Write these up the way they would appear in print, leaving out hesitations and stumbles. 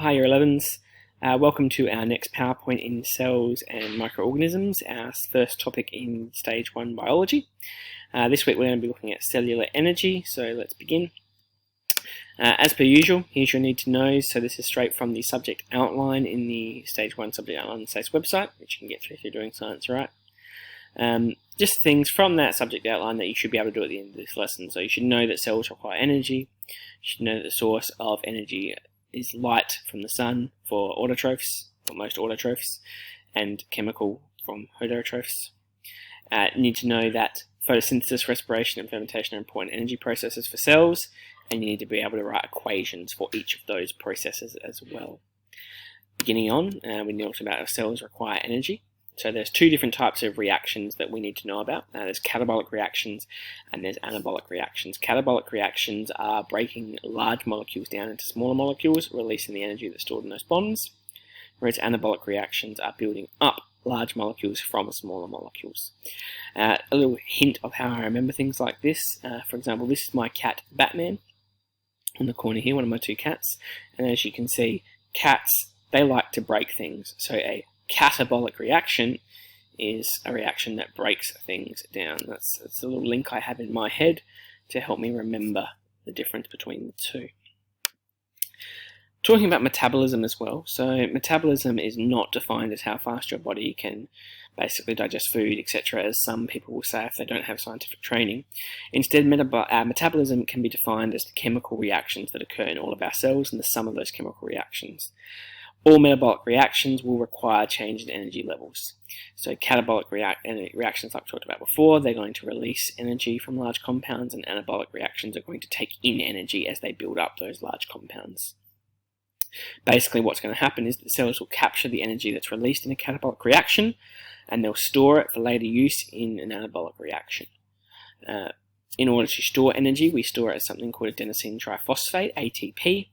Hi, Year 11s. Welcome to our next PowerPoint in cells and microorganisms, our first topic in Stage 1 biology. This week we're going to be looking at cellular energy, so let's begin. As per usual, here's your need to know. So this is straight from the subject outline in the Stage 1 subject outline SACE website, which you can get through if you're doing science right. Just things from that subject outline that you should be able to do at the end of this lesson. So you should know that cells require energy. You should know that the source of energy is light from the sun for autotrophs, for most autotrophs, and chemical from heterotrophs. You need to know that photosynthesis, respiration, and fermentation are important energy processes for cells, and you need to be able to write equations for each of those processes as well. Beginning on, we talked about how cells require energy. So there's two different types of reactions that we need to know about. There's catabolic reactions and there's anabolic reactions. Catabolic reactions are breaking large molecules down into smaller molecules, releasing the energy that's stored in those bonds, whereas anabolic reactions are building up large molecules from smaller molecules. A little hint of how I remember things like this. For example, this is my cat Batman on the corner here, one of my two cats. And as you can see, cats, they like to break things. So a catabolic reaction is a reaction that breaks things down. That's a little link I have in my head to help me remember the difference between the two. Talking about metabolism as well. So metabolism is not defined as how fast your body can basically digest food, etc., as some people will say if they don't have scientific training. Instead, metabolism can be defined as the chemical reactions that occur in all of our cells and the sum of those chemical reactions. All metabolic reactions will require change in energy levels. So catabolic reactions, like we talked about before, they're going to release energy from large compounds, and anabolic reactions are going to take in energy as they build up those large compounds. Basically, what's going to happen is that cells will capture the energy that's released in a catabolic reaction, and they'll store it for later use in an anabolic reaction. In order to store energy, we store it as something called adenosine triphosphate, ATP,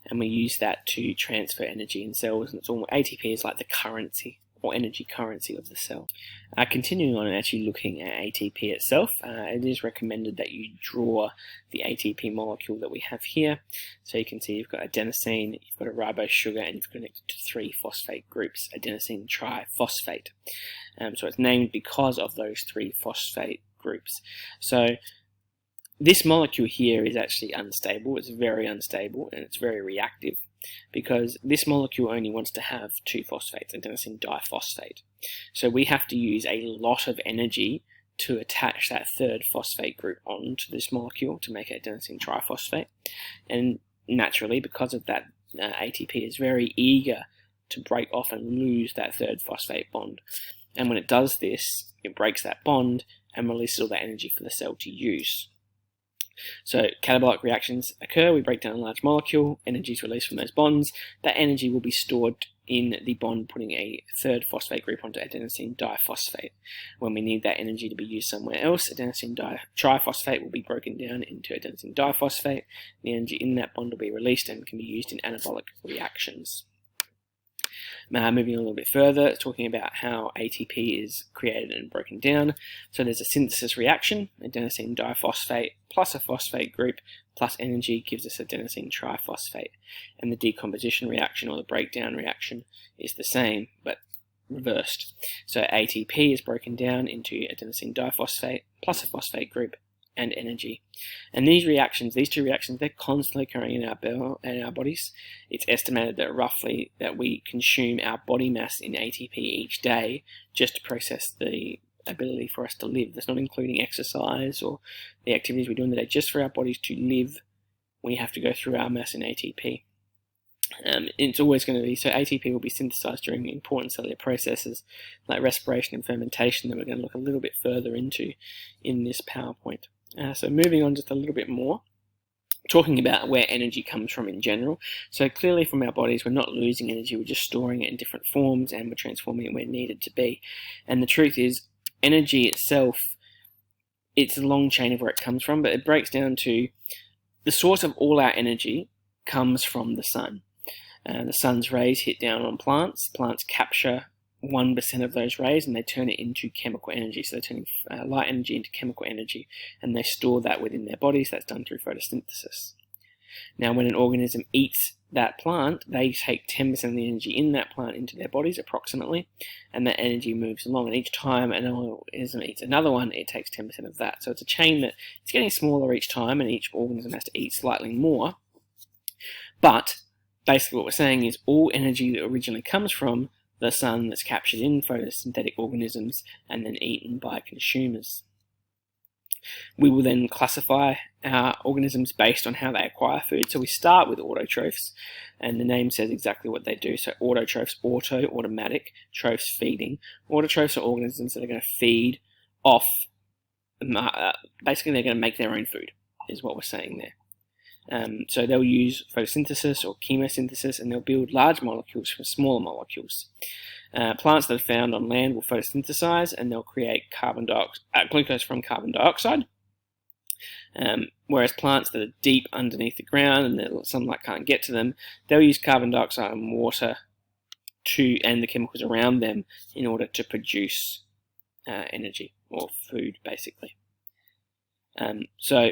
and we use that to transfer energy in cells. And ATP is like the currency or energy currency of the cell. Continuing on and actually looking at ATP itself, it is recommended that you draw the ATP molecule that we have here. So you can see you've got adenosine, you've got a ribose sugar, and you've connected to three phosphate groups, adenosine triphosphate. So it's named because of those three phosphate groups. So this molecule here is actually unstable. It's very unstable and it's very reactive because this molecule only wants to have two phosphates, adenosine diphosphate. So we have to use a lot of energy to attach that third phosphate group onto this molecule to make it adenosine triphosphate. And naturally, because of that, ATP is very eager to break off and lose that third phosphate bond. And when it does this, it breaks that bond and releases all that energy for the cell to use. So catabolic reactions occur, we break down a large molecule, energy is released from those bonds. That energy will be stored in the bond putting a third phosphate group onto adenosine diphosphate. When we need that energy to be used somewhere else, adenosine triphosphate will be broken down into adenosine diphosphate. The energy in that bond will be released and can be used in anabolic reactions. Moving a little bit further, talking about how ATP is created and broken down. So there's a synthesis reaction, adenosine diphosphate plus a phosphate group plus energy gives us adenosine triphosphate. And the decomposition reaction or the breakdown reaction is the same, but reversed. So ATP is broken down into adenosine diphosphate plus a phosphate group and energy. And these two reactions, they're constantly occurring in our bodies. It's estimated that roughly that we consume our body mass in ATP each day just to process the ability for us to live. That's not including exercise or the activities we do in the day. Just for our bodies to live, we have to go through our mass in ATP. It's always going to be, so ATP will be synthesized during important cellular processes like respiration and fermentation that we're going to look a little bit further into in this PowerPoint. So moving on just a little bit more, talking about where energy comes from in general. So clearly from our bodies, we're not losing energy, we're just storing it in different forms and we're transforming it where it needed to be. And the truth is, energy itself, it's a long chain of where it comes from, but it breaks down to the source of all our energy comes from the sun. The sun's rays hit down on plants. Plants capture 1% of those rays and they turn it into chemical energy. So they're turning light energy into chemical energy and they store that within their bodies. That's done through photosynthesis. Now, when an organism eats that plant, they take 10% of the energy in that plant into their bodies, approximately, and that energy moves along. And each time an organism eats another one, it takes 10% of that. So it's a chain that it's getting smaller each time, and each organism has to eat slightly more. But basically what we're saying is all energy that originally comes from the sun that's captured in photosynthetic organisms and then eaten by consumers. We will then classify our organisms based on how they acquire food. So we start with autotrophs, and the name says exactly what they do. So autotrophs, auto, automatic, trophs, feeding. Autotrophs are organisms that are going to feed off, basically they're going to make their own food, is what we're saying there. So they'll use photosynthesis or chemosynthesis, and they'll build large molecules from smaller molecules. Plants that are found on land will photosynthesize, and they'll create glucose from carbon dioxide. Whereas plants that are deep underneath the ground and the sunlight can't get to them, they'll use carbon dioxide and water and the chemicals around them in order to produce energy or food, basically. So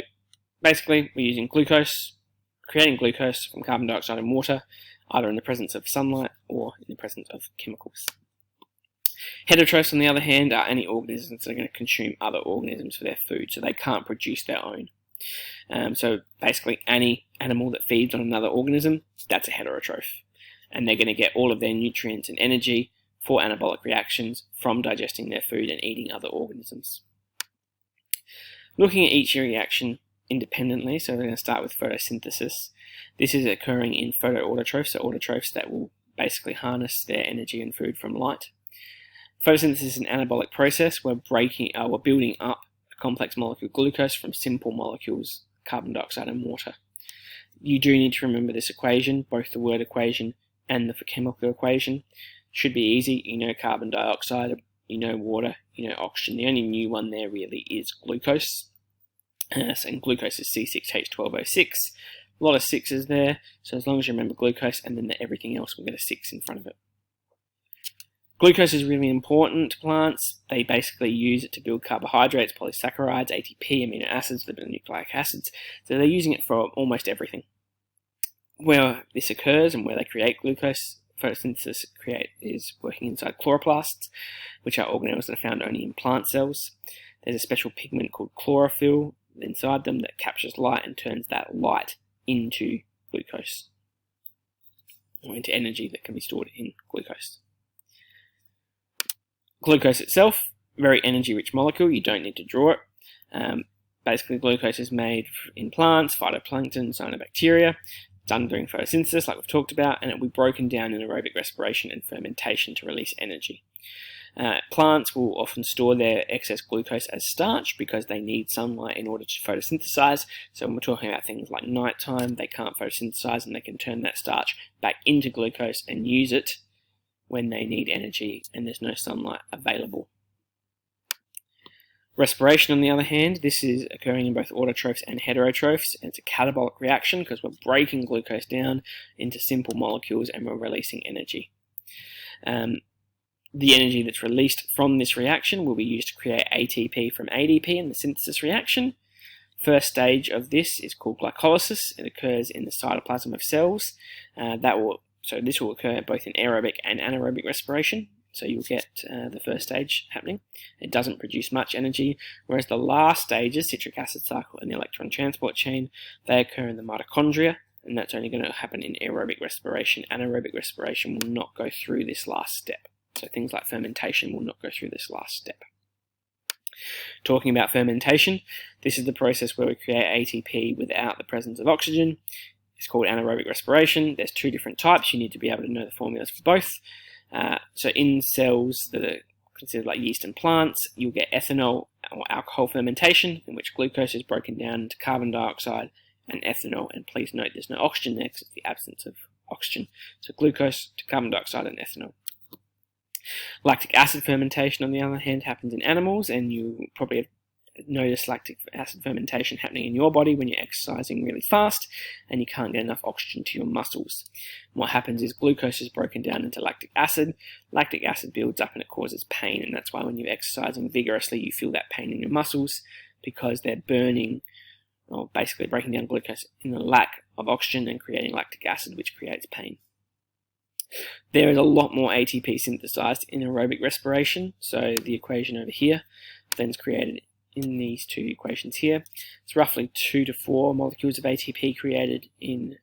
basically, we're using glucose, creating glucose from carbon dioxide and water, either in the presence of sunlight or in the presence of chemicals. Heterotrophs, on the other hand, are any organisms that are going to consume other organisms for their food, so they can't produce their own. So basically, any animal that feeds on another organism, that's a heterotroph. And they're going to get all of their nutrients and energy for anabolic reactions from digesting their food and eating other organisms. Looking at each reaction independently, so we're going to start with photosynthesis. This is occurring in photoautotrophs, so autotrophs that will basically harness their energy and food from light. Photosynthesis is an anabolic process. We're building up a complex molecule glucose from simple molecules, carbon dioxide and water. You do need to remember this equation, both the word equation and the chemical equation. Should be easy. You know carbon dioxide, you know water, you know oxygen. The only new one there really is glucose. And glucose is C6H12O6. A lot of sixes there, so as long as you remember glucose and then everything else, we'll get a 6 in front of it. Glucose is really important to plants. They basically use it to build carbohydrates, polysaccharides, ATP, amino acids, liponucleic acids. So they're using it for almost everything. Where this occurs and where they create glucose, photosynthesis is working inside chloroplasts, which are organelles that are found only in plant cells. There's a special pigment called chlorophyll inside them that captures light and turns that light into glucose, or into energy that can be stored in glucose. Glucose itself, very energy-rich molecule, you don't need to draw it. Basically, glucose is made in plants, phytoplankton, cyanobacteria, done during photosynthesis, like we've talked about, and it will be broken down in aerobic respiration and fermentation to release energy. Plants will often store their excess glucose as starch because they need sunlight in order to photosynthesize. So when we're talking about things like nighttime, they can't photosynthesize and they can turn that starch back into glucose and use it when they need energy and there's no sunlight available. Respiration, on the other hand, this is occurring in both autotrophs and heterotrophs. It's a catabolic reaction because we're breaking glucose down into simple molecules and we're releasing energy. The energy that's released from this reaction will be used to create ATP from ADP in the synthesis reaction. First stage of this is called glycolysis. It occurs in the cytoplasm of cells. So this will occur both in aerobic and anaerobic respiration. So you'll get the first stage happening. It doesn't produce much energy, whereas the last stages, citric acid cycle and the electron transport chain, they occur in the mitochondria, and that's only going to happen in aerobic respiration. Anaerobic respiration will not go through this last step. So things like fermentation will not go through this last step. Talking about fermentation, this is the process where we create ATP without the presence of oxygen. It's called anaerobic respiration. There's 2 different types. You need to be able to know the formulas for both. So in cells that are considered like yeast and plants, you'll get ethanol or alcohol fermentation, in which glucose is broken down into carbon dioxide and ethanol. And please note there's no oxygen there because it's the absence of oxygen. So glucose to carbon dioxide and ethanol. Lactic acid fermentation, on the other hand, happens in animals, and you probably notice lactic acid fermentation happening in your body when you're exercising really fast and you can't get enough oxygen to your muscles. And what happens is glucose is broken down into lactic acid. Lactic acid builds up and it causes pain, and that's why when you're exercising vigorously you feel that pain in your muscles, because they're burning or basically breaking down glucose in the lack of oxygen and creating lactic acid, which creates pain. There is a lot more ATP synthesized in aerobic respiration, so the equation over here then is created in these two equations here. It's roughly 2 to 4 molecules of ATP created in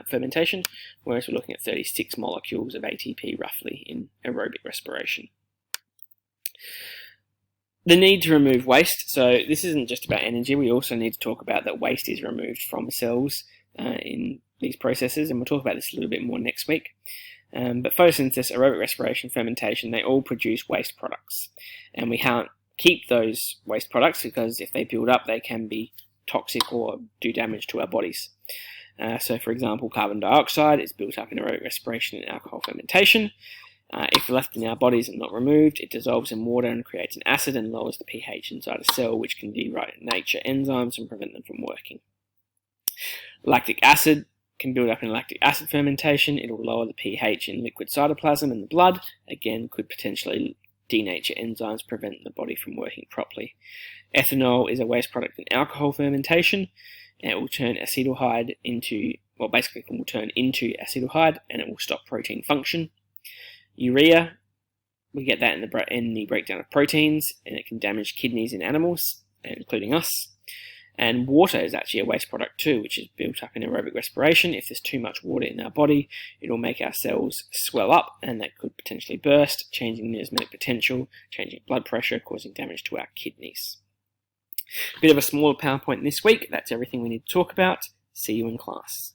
fermentation, whereas we're looking at 36 molecules of ATP roughly in aerobic respiration. The need to remove waste. So this isn't just about energy, we also need to talk about that waste is removed from cells in these processes, and we'll talk about this a little bit more next week. But photosynthesis, aerobic respiration, fermentation, they all produce waste products, and we can't keep those waste products because if they build up they can be toxic or do damage to our bodies. So for example, carbon dioxide is built up in aerobic respiration and alcohol fermentation. If left in our bodies and not removed, it dissolves in water and creates an acid and lowers the pH inside a cell, which can denature enzymes and prevent them from working. Lactic acid can build up in lactic acid fermentation. It will lower the pH in liquid cytoplasm in the blood. Again, could potentially denature enzymes, prevent the body from working properly. Ethanol is a waste product in alcohol fermentation, and it will turn acetaldehyde into, well, basically it will turn into acetaldehyde, and it will stop protein function. Urea, we get that in the breakdown of proteins, and it can damage kidneys in animals, including us. And water is actually a waste product too, which is built up in aerobic respiration. If there's too much water in our body, it will make our cells swell up, and that could potentially burst, changing the osmotic potential, changing blood pressure, causing damage to our kidneys. Bit of a smaller PowerPoint this week. That's everything we need to talk about. See you in class.